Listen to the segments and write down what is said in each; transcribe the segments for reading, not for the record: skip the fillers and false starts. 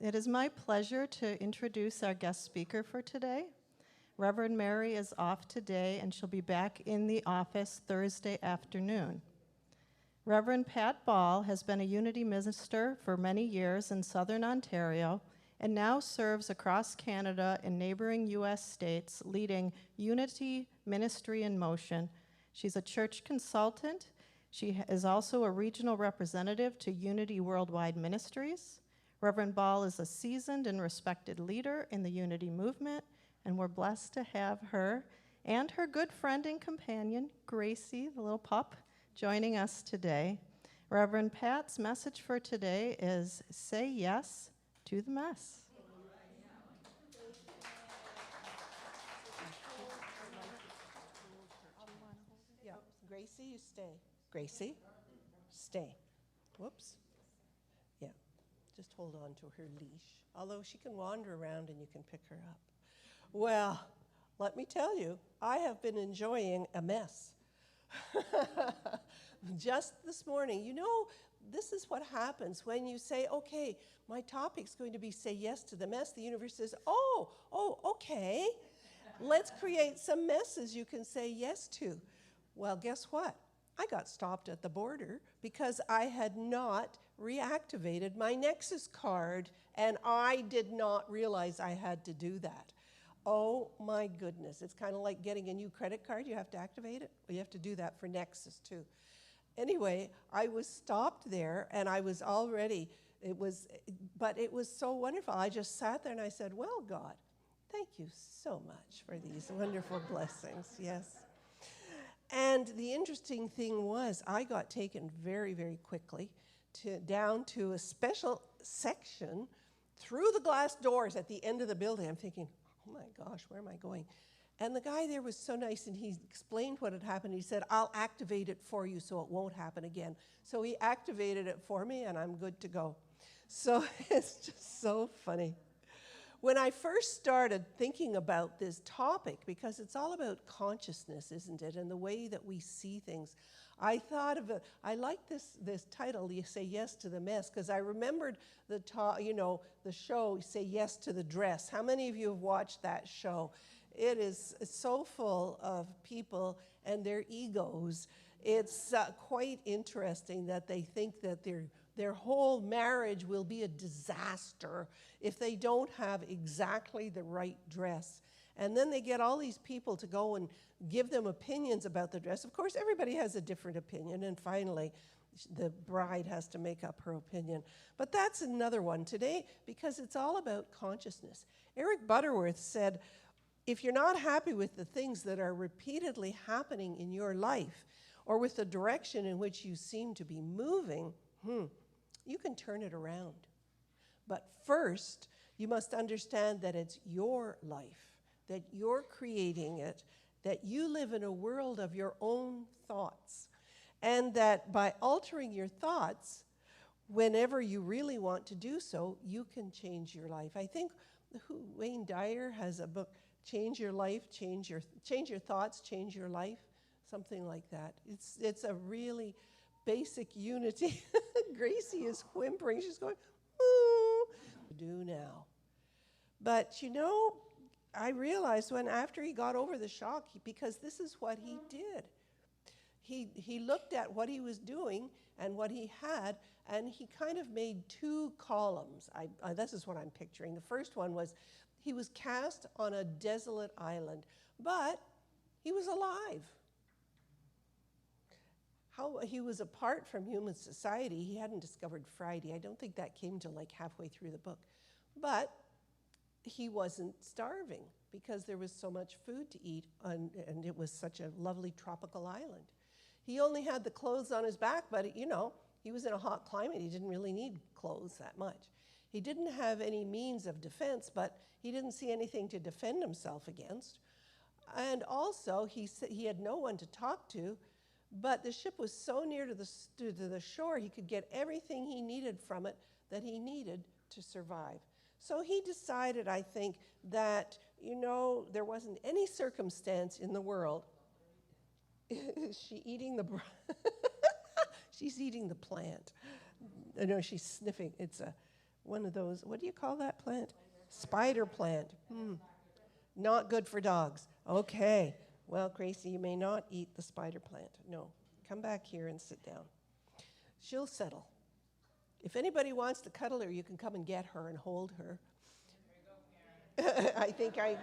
It is my pleasure to introduce our guest speaker for today. Reverend Mary is off today, and she'll be back in the office Thursday afternoon. Reverend Pat Ball has been a Unity minister for many years in Southern Ontario and now serves across Canada and neighboring U.S. states, leading Unity Ministry in Motion. She's a church consultant. She is also a regional representative to Unity Worldwide Ministries. Reverend Ball is a seasoned and respected leader in the Unity movement, and we're blessed to have her and her good friend and companion, Gracie, the little pup, joining us today. Reverend Pat's message for today is Say Yes to the Mess. Yeah, Gracie, you stay. Gracie, stay. Whoops. Yeah, just hold on to her leash. Although she can wander around and you can pick her up. Well, let me tell you, I have been enjoying a mess. Just this morning, you know, this is what happens when you say, okay, my topic's going to be say yes to the mess. The universe says, oh, okay. Let's create some messes you can say yes to. Well, guess what? I got stopped at the border because I had not reactivated my Nexus card, and I did not realize I had to do that. Oh my goodness. It's kind of like getting a new credit card. You have to activate it. Well, you have to do that for Nexus too. Anyway, I was stopped there, and I was already, but it was so wonderful. I just sat there and I said, well, God, thank you so much for these wonderful blessings. Yes. And the interesting thing was I got taken very, very quickly down to a special section through the glass doors at the end of the building. I'm thinking, oh my gosh, where am I going? And the guy there was so nice, and he explained what had happened. He said, I'll activate it for you so it won't happen again. So he activated it for me, and I'm good to go. So it's just so funny. When I first started thinking about this topic, because it's all about consciousness, isn't it, and the way that we see things, I thought of it. I like this title, You Say Yes to the Mess, because I remembered the show, Say Yes to the Dress. How many of you have watched that show? It is so full of people and their egos. It's quite interesting that they think that their whole marriage will be a disaster if they don't have exactly the right dress. And then they get all these people to go and give them opinions about the dress. Of course, everybody has a different opinion, and finally, the bride has to make up her opinion. But that's another one today, because it's all about consciousness. Eric Butterworth said, if you're not happy with the things that are repeatedly happening in your life, or with the direction in which you seem to be moving, you can turn it around. But first, you must understand that it's your life, that you're creating it, that you live in a world of your own thoughts, and that by altering your thoughts, whenever you really want to do so, you can change your life. I think Wayne Dyer has a book, Change Your Life, Change Your Thoughts, Change Your Life, something like that. It's a really basic unity. Gracie is whimpering. She's going, ooh, do now. But you know, I realized after he got over the shock, because this is what he did. He looked at what he was doing and what he had, and he kind of made two columns. This is what I'm picturing. The first one was, he was cast on a desolate island, but he was alive. How he was apart from human society. He hadn't discovered Friday. I don't think that came till like halfway through the book. But he wasn't starving because there was so much food to eat, and it was such a lovely tropical island. He only had the clothes on his back, but you know, he was in a hot climate. He didn't really need clothes that much. He didn't have any means of defense, but he didn't see anything to defend himself against. And also, he had no one to talk to, but the ship was so near to the shore, he could get everything he needed from it that he needed to survive. So he decided, I think, that, you know, there wasn't any circumstance in the world. Is she eating the she's eating the plant. No, she's sniffing. One of those, what do you call that plant? Spider plant. Not good for dogs. Okay. Well, Gracie, you may not eat the spider plant. No. Come back here and sit down. She'll settle. If anybody wants to cuddle her, you can come and get her and hold her. I think Karen's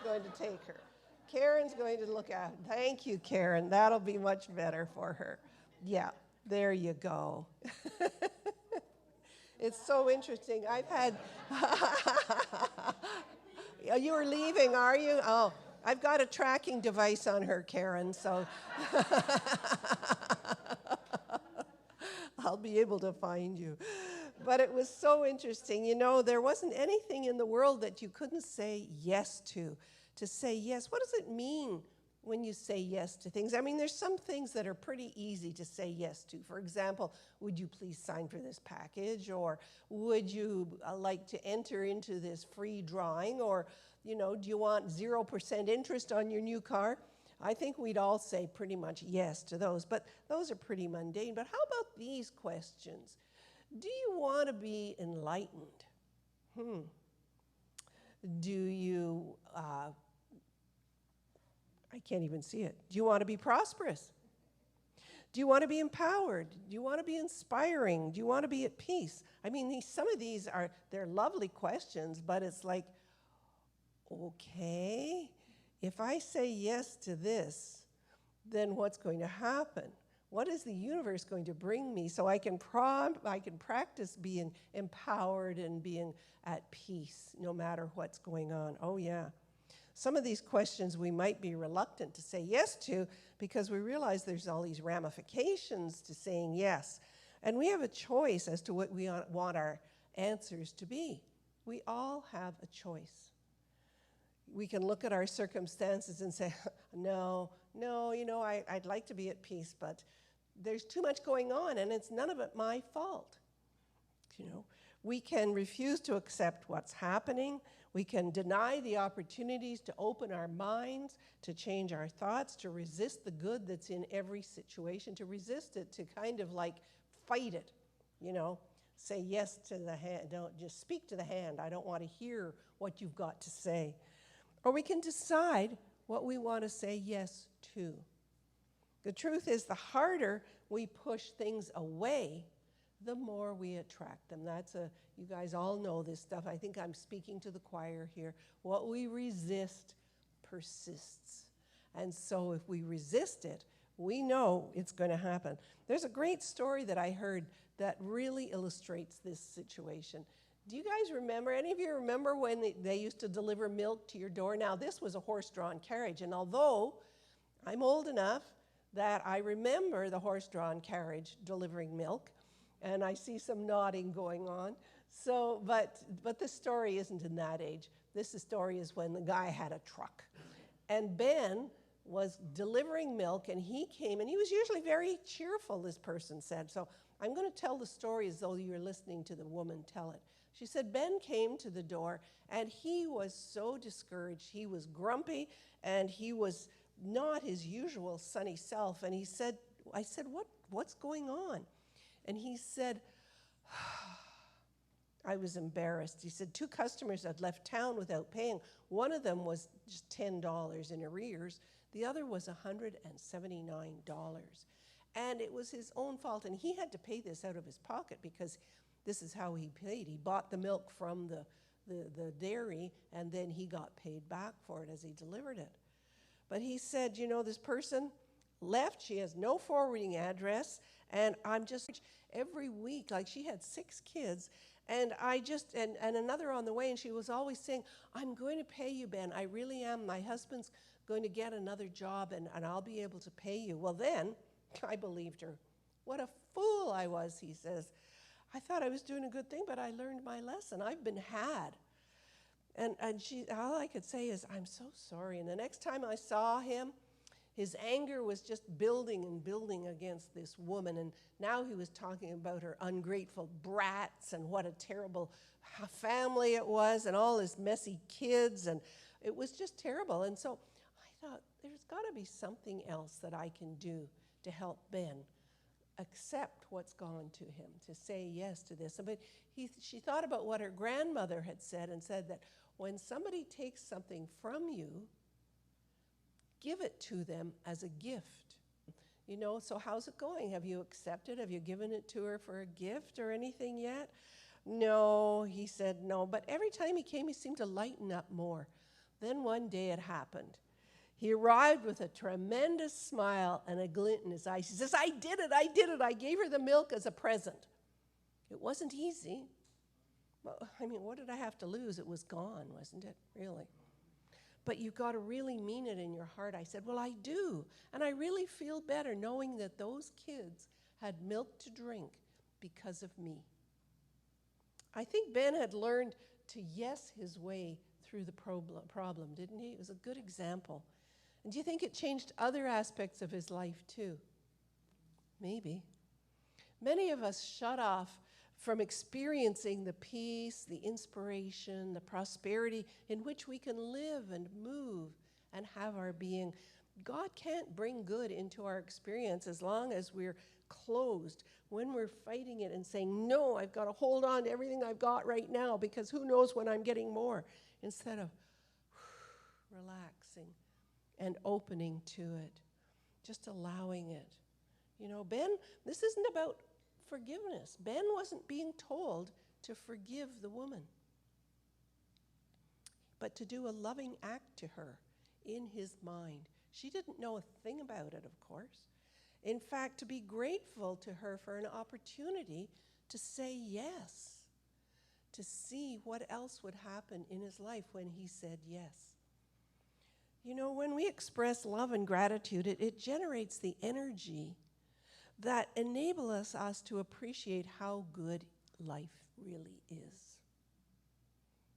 going to take her. Karen's going to look out. Thank you, Karen. That'll be much better for her. Yeah, there you go. It's so interesting. I've had... You are leaving, are you? Oh, I've got a tracking device on her, Karen, so... I'll be able to find you. But it was so interesting. You know, there wasn't anything in the world that you couldn't say yes to. To say yes, what does it mean when you say yes to things? I mean, there's some things that are pretty easy to say yes to. For example, would you please sign for this package? Or would you like to enter into this free drawing? Or, you know, do you want 0% interest on your new car? I think we'd all say pretty much yes to those, but those are pretty mundane. But how about these questions? Do you want to be enlightened? Do you, I can't even see it. Do you want to be prosperous? Do you want to be empowered? Do you want to be inspiring? Do you want to be at peace? I mean, some of these they're lovely questions, but it's like, okay, if I say yes to this, then what's going to happen? What is the universe going to bring me so I can practice being empowered and being at peace no matter what's going on? Oh, yeah. Some of these questions we might be reluctant to say yes to because we realize there's all these ramifications to saying yes. And we have a choice as to what we want our answers to be. We all have a choice. We can look at our circumstances and say, no, you know, I'd like to be at peace, but there's too much going on, and it's none of it my fault. You know, we can refuse to accept what's happening. We can deny the opportunities to open our minds, to change our thoughts, to resist the good that's in every situation, to resist it, to kind of like fight it, you know. Say yes to the hand. Don't just speak to the hand. I don't want to hear what you've got to say. Or we can decide what we want to say yes to. The truth is, the harder we push things away, the more we attract them. You guys all know this stuff. I think I'm speaking to the choir here. What we resist persists. And so if we resist it, we know it's going to happen. There's a great story that I heard that really illustrates this situation. Do you guys remember, any of you remember when they used to deliver milk to your door? Now, this was a horse-drawn carriage, and although I'm old enough that I remember the horse-drawn carriage delivering milk, and I see some nodding going on, so, but this story isn't in that age. This story is when the guy had a truck. And Ben was delivering milk, and he came, and he was usually very cheerful, this person said. So I'm going to tell the story as though you're listening to the woman tell it. She said, Ben came to the door, and he was so discouraged. He was grumpy, and he was not his usual sunny self. And I said, what's going on? And he said, I was embarrassed. He said, 2 customers had left town without paying. One of them was just $10 in arrears. The other was $179. And it was his own fault, and he had to pay this out of his pocket because this is how he paid. He bought the milk from the dairy, and then he got paid back for it as he delivered it. But he said, you know, this person left. She has no forwarding address, and I'm just every week, like she had 6 kids, and and another on the way, and she was always saying, I'm going to pay you, Ben. I really am. My husband's going to get another job, and I'll be able to pay you. Well, then I believed her. What a fool I was, he says. I thought I was doing a good thing, but I learned my lesson. I've been had. And all I could say is, I'm so sorry. And the next time I saw him, his anger was just building and building against this woman. And now he was talking about her ungrateful brats and what a terrible family it was and all his messy kids. And it was just terrible. And so I thought, there's got to be something else that I can do to help Ben. accept what's gone to him, to say yes to this. But she thought about what her grandmother had said and said that when somebody takes something from you, give it to them as a gift. You know, so how's it going? Have you accepted? Have you given it to her for a gift or anything yet? No, he said no. But every time he came, he seemed to lighten up more. Then one day it happened. He arrived with a tremendous smile and a glint in his eyes. He says, I did it. I gave her the milk as a present. It wasn't easy. Well, I mean, what did I have to lose? It was gone, wasn't it? Really. But you've got to really mean it in your heart. I said, well, I do. And I really feel better knowing that those kids had milk to drink because of me. I think Ben had learned to yes his way through the problem, didn't he? It was a good example. And do you think it changed other aspects of his life too? Maybe. Many of us shut off from experiencing the peace, the inspiration, the prosperity in which we can live and move and have our being. God can't bring good into our experience as long as we're closed. When we're fighting it and saying, no, I've got to hold on to everything I've got right now because who knows when I'm getting more, instead of relaxing and opening to it, just allowing it. You know, Ben, this isn't about forgiveness. Ben wasn't being told to forgive the woman, but to do a loving act to her in his mind. She didn't know a thing about it, of course. In fact, to be grateful to her for an opportunity to say yes, to see what else would happen in his life when he said yes. You know, when we express love and gratitude, it generates the energy that enables us to appreciate how good life really is.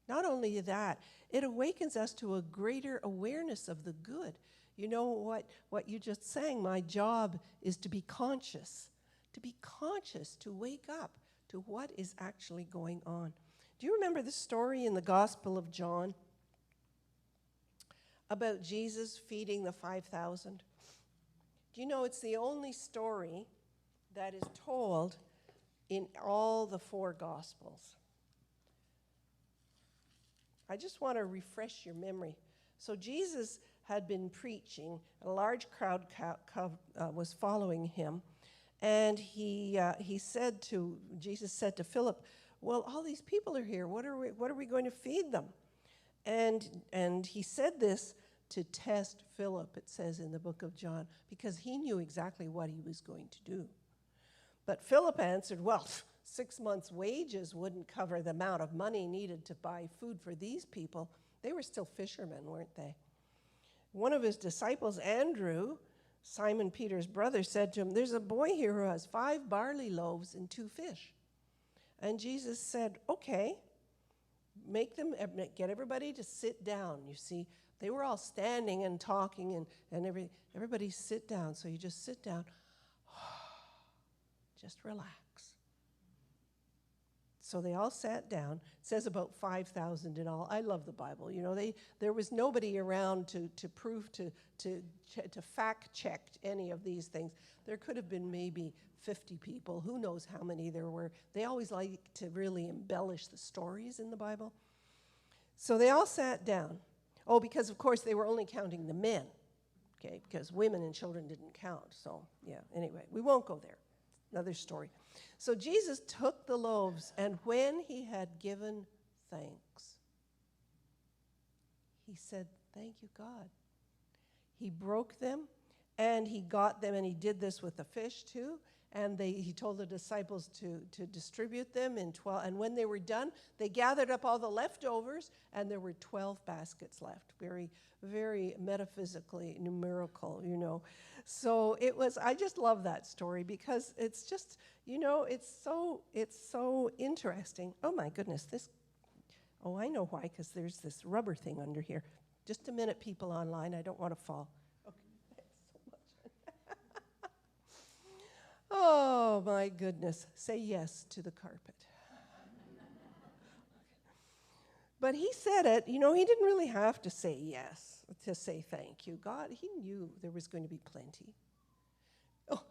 Not only that, it awakens us to a greater awareness of the good. You know what you just sang, my job is to be conscious, to wake up to what is actually going on. Do you remember the story in the Gospel of John about Jesus feeding the 5,000? Do you know it's the only story that is told in all the 4 Gospels? I just want to refresh your memory. So Jesus had been preaching, a large crowd was following him, and Jesus said to Philip, well, all these people are here. What are we going to feed them? And he said this to test Philip, it says in the book of John, because he knew exactly what he was going to do. But Philip answered, well, 6 months' wages wouldn't cover the amount of money needed to buy food for these people. They were still fishermen, weren't they? One of his disciples, Andrew, Simon Peter's brother, said to him, there's a boy here who has 5 barley loaves and 2 fish. And Jesus said, okay, get everybody to sit down. You see, they were all standing and talking and everybody sit down. So you just sit down, just relax. So they all sat down. It says about 5,000 in all. I love the Bible. You know, there was nobody around to prove, to fact check any of these things. There could have been maybe 50 people. Who knows how many there were. They always like to really embellish the stories in the Bible. So they all sat down. Oh, because of course they were only counting the men, okay, because women and children didn't count. So yeah, anyway, we won't go there. Another story. So Jesus took the loaves, and when he had given thanks, he said, thank you, God. He broke them, and he got them, and he did this with the fish too, and he told the disciples to distribute them in 12, and when they were done, they gathered up all the leftovers, and there were 12 baskets left. Very, very metaphysically numerical, you know. So it was, I just love that story because it's just, you know, it's so interesting. Oh my goodness, I know why, because there's this rubber thing under here. Just a minute, people online, I don't want to fall. Okay, thanks so much. Oh my goodness, say yes to the carpet. But he said it, you know, he didn't really have to say yes, to say thank you. God, he knew there was going to be plenty. Oh.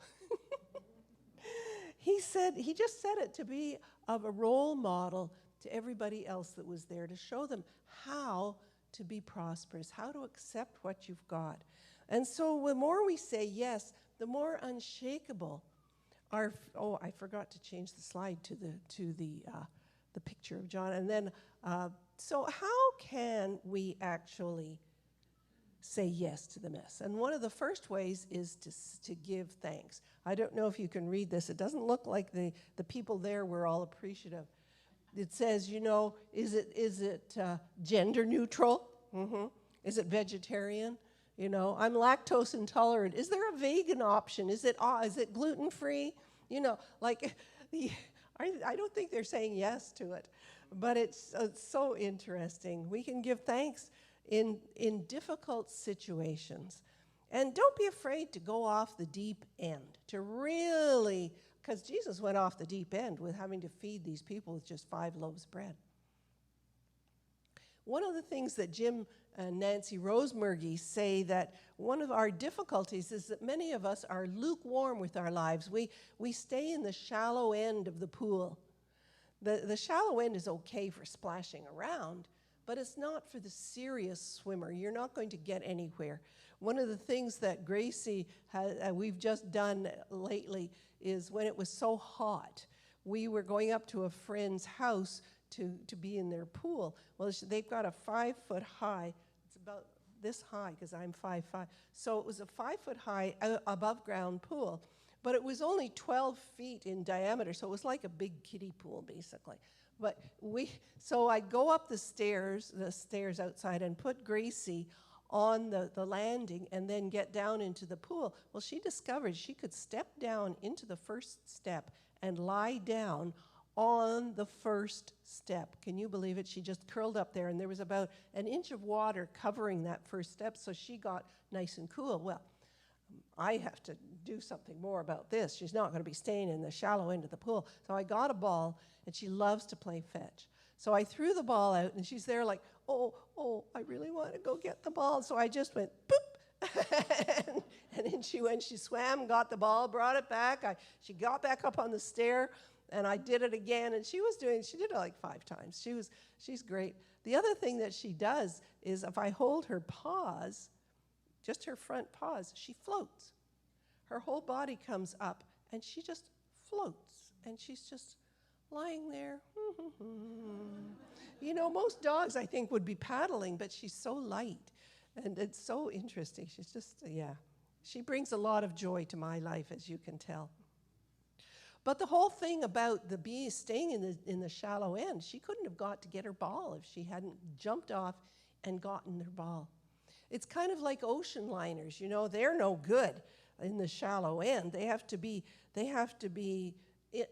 he just said it to be of a role model to everybody else that was there, to show them how to be prosperous, how to accept what you've got. And so the more we say yes, the more unshakable our, oh, I forgot to change the slide to the picture of John. And then, so how can we actually say yes to the mess? And one of the first ways is to give thanks. I don't know if you can read this. It doesn't look like the people there were all appreciative. It says, you know, is it gender neutral? Mm-hmm. Is it vegetarian? You know, I'm lactose intolerant. Is there a vegan option? Is it gluten-free? You know, like, I don't think they're saying yes to it. But it's so interesting. We can give thanks in difficult situations. And don't be afraid to go off the deep end, to really, because Jesus went off the deep end with having to feed these people with just 5 loaves of bread. One of the things that Jim and Nancy Rosemurgy say, that one of our difficulties is that many of us are lukewarm with our lives. We stay in the shallow end of the pool. The shallow end is okay for splashing around, but it's not for the serious swimmer. You're not going to get anywhere. One of the things that Gracie we've just done lately is when it was so hot, we were going up to a friend's house to be in their pool. Well, they've got a 5-foot high. It's about this high because I'm 5'5". So it was a 5-foot high above ground pool, but it was only 12 feet in diameter. So it was like a big kiddie pool, basically. But so I'd go up the stairs outside, and put Gracie on the landing and then get down into the pool. Well, she discovered she could step down into the first step and lie down on the first step. Can you believe it? She just curled up there, and there was about an inch of water covering that first step, so she got nice and cool. Well, I have to do something more about this. She's not going to be staying in the shallow end of the pool. So I got a ball, and she loves to play fetch. So I threw the ball out, and she's there like, oh, I really want to go get the ball. So I just went, boop, and then she swam, got the ball, brought it back. She got back up on the stair, and I did it again, and she did it like 5 times. She's great. The other thing that she does is if I hold her paws, just her front paws, she floats. Her whole body comes up, and she just floats, and she's just lying there. You know, most dogs, I think, would be paddling, but she's so light, and it's so interesting. She's just, she brings a lot of joy to my life, as you can tell. But the whole thing about the bee staying in the shallow end, she couldn't have got to get her ball if she hadn't jumped off and gotten her ball. It's kind of like ocean liners, you know, they're no good in the shallow end. They have to be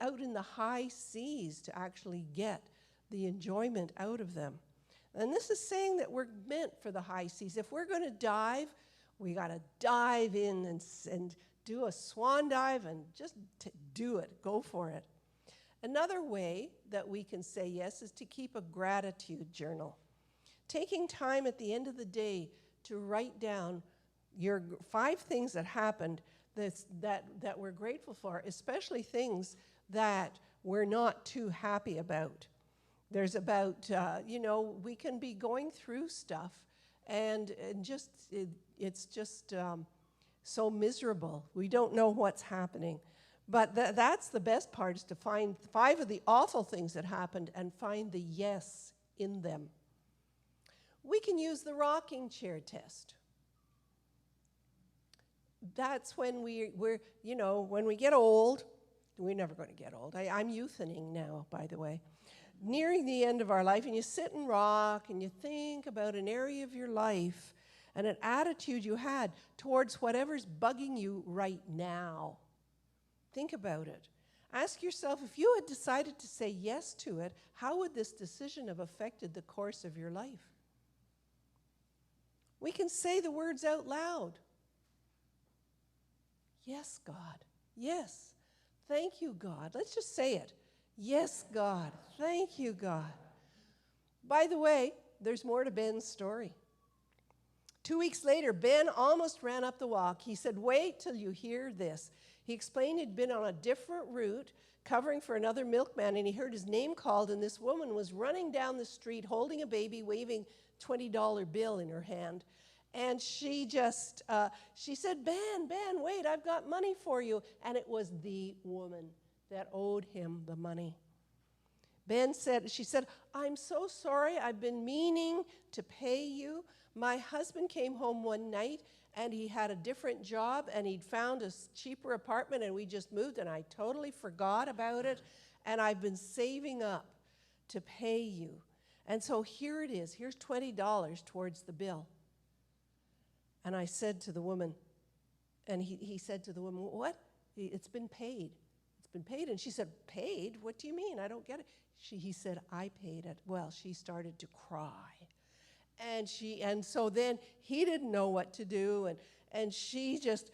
out in the high seas to actually get the enjoyment out of them. And this is saying that we're meant for the high seas. If we're going to dive, we got to dive in and do a swan dive and just do it, go for it. Another way that we can say yes is to keep a gratitude journal. Taking time at the end of the day to write down your 5 things that happened that we're grateful for, especially things that we're not too happy about. There's about, we can be going through stuff and it's just so miserable. We don't know what's happening. But that's the best part, is to find 5 of the awful things that happened and find the yes in them. We can use the rocking chair test. That's when we're when we get old. We're never going to get old. I'm youthening now, by the way. Nearing the end of our life, and you sit and rock, and you think about an area of your life and an attitude you had towards whatever's bugging you right now. Think about it. Ask yourself, if you had decided to say yes to it, how would this decision have affected the course of your life? We can say the words out loud. Yes, God. Yes. Thank you, God. Let's just say it. Yes, God. Thank you, God. By the way, there's more to Ben's story. 2 weeks later, Ben almost ran up the walk. He said, wait till you hear this. He explained he'd been on a different route, covering for another milkman, and he heard his name called, and this woman was running down the street holding a baby, waving $20 bill in her hand. And she said, Ben, wait, I've got money for you. And it was the woman that owed him the money. She said, I'm so sorry, I've been meaning to pay you. My husband came home one night and he had a different job and he'd found a cheaper apartment and we just moved and I totally forgot about it and I've been saving up to pay you. And so here it is, here's $20 towards the bill. And I said to the woman, and he said to the woman, what? It's been paid. It's been paid. And she said, paid? What do you mean? I don't get it. He said, I paid it. Well, she started to cry. And so then he didn't know what to do, and she just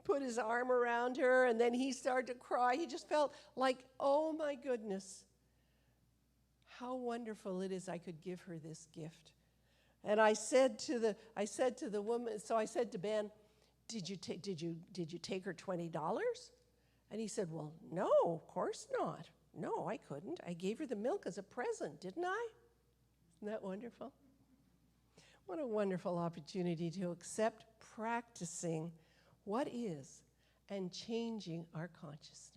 put his arm around her, and then he started to cry. He just felt like, oh my goodness, how wonderful it is I could give her this gift. And I said to the woman, so I said to Ben, did you take her $20? And he said, well, no, of course not. No, I couldn't. I gave her the milk as a present, didn't I? Isn't that wonderful? What a wonderful opportunity to accept practicing what is and changing our consciousness.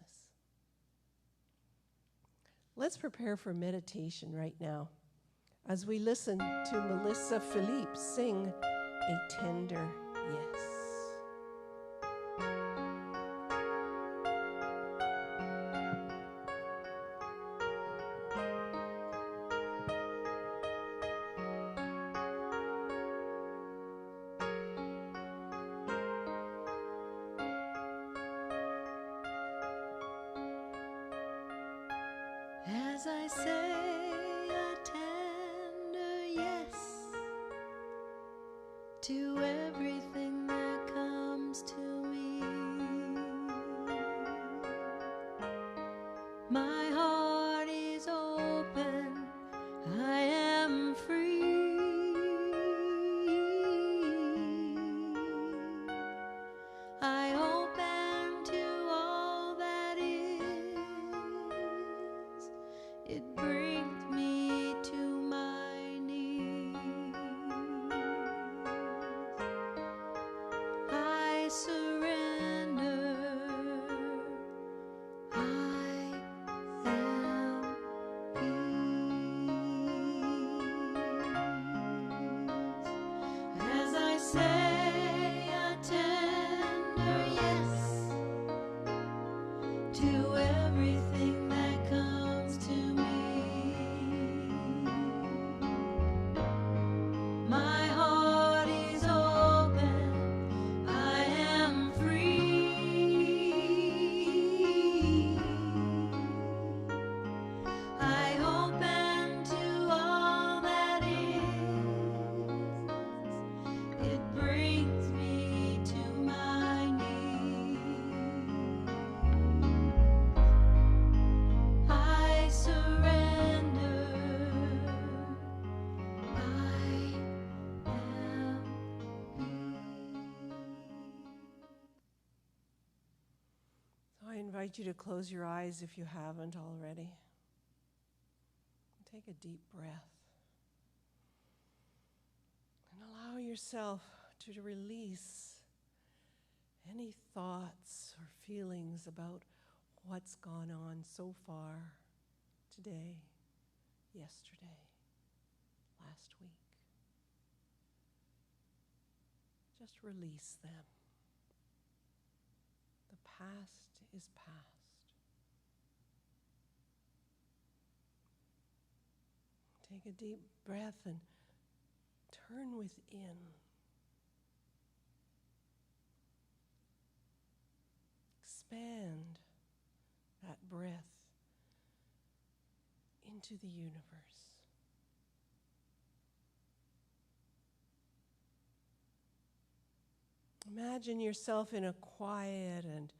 Let's prepare for meditation right now as we listen to Melissa Philippe sing A Tender Yes. As I say a tender yes to everything that comes to me, my heart is open, I am free. I open to all that is. It brings me to my knees. I surrender. I am peace. As I say a tender yes to everything that comes to me. My heart is open, I am free. I open to all that is. It brings me to my knees. I surrender. I am So I invite you to close your eyes if you haven't already. Take a deep breath. And allow yourself to release any thoughts or feelings about what's gone on so far today, yesterday, last week. Just release them. The past is past. Take a deep breath and turn within. Expand that breath into the universe. Imagine yourself in a quiet and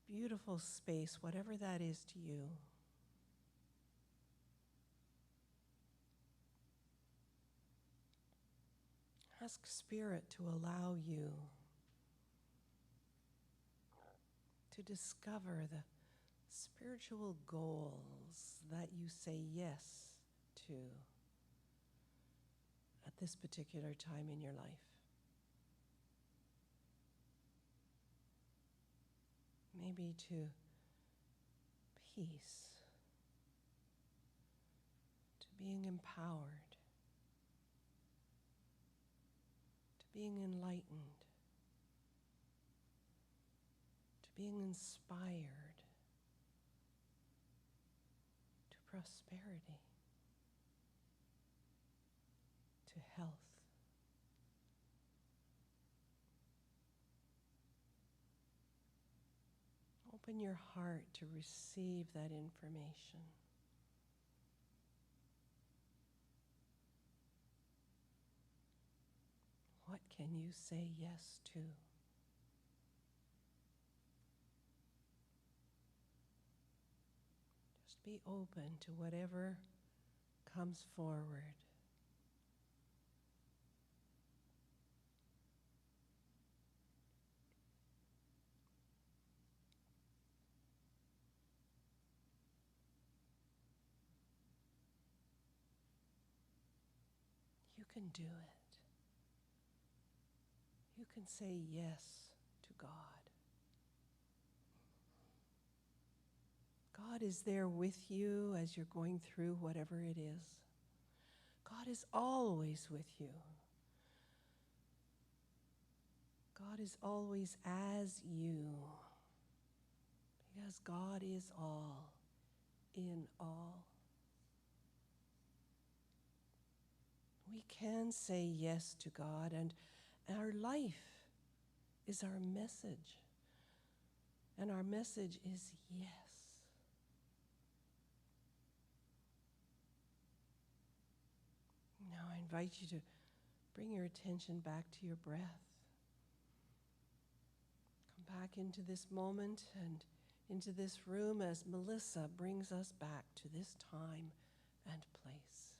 beautiful space, whatever that is to you. Ask Spirit to allow you to discover the spiritual goals that you say yes to at this particular time in your life. Maybe to peace, to being empowered, to being enlightened, to being inspired, to prosperity, to health. Open your heart to receive that information. What can you say yes to? Just be open to whatever comes forward. You can do it. You can say yes to God. God is there with you as you're going through whatever it is. God is always with you. God is always as you, because God is all in all. We can say yes to God, and our life is our message. And our message is yes. Now I invite you to bring your attention back to your breath. Come back into this moment and into this room as Melissa brings us back to this time and place.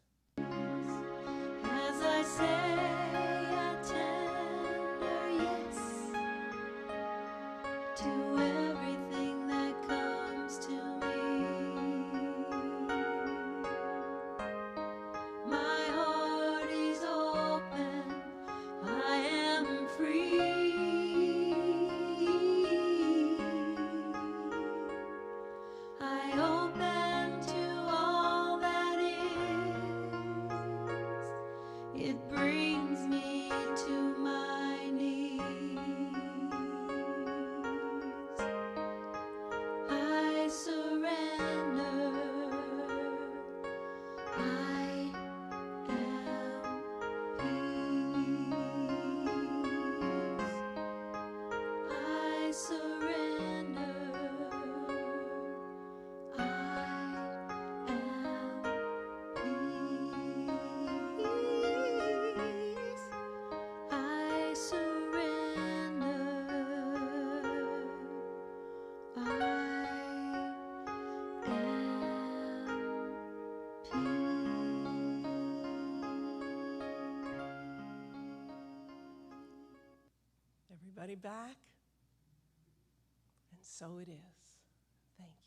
As I say a tender yes to everything that comes to me, my heart is open, I am free. I open to all that is. It brings me to my knees. I surrender. I am peace. I surrender. I am peace. I surrender. I Everybody back? And so it is. Thank you.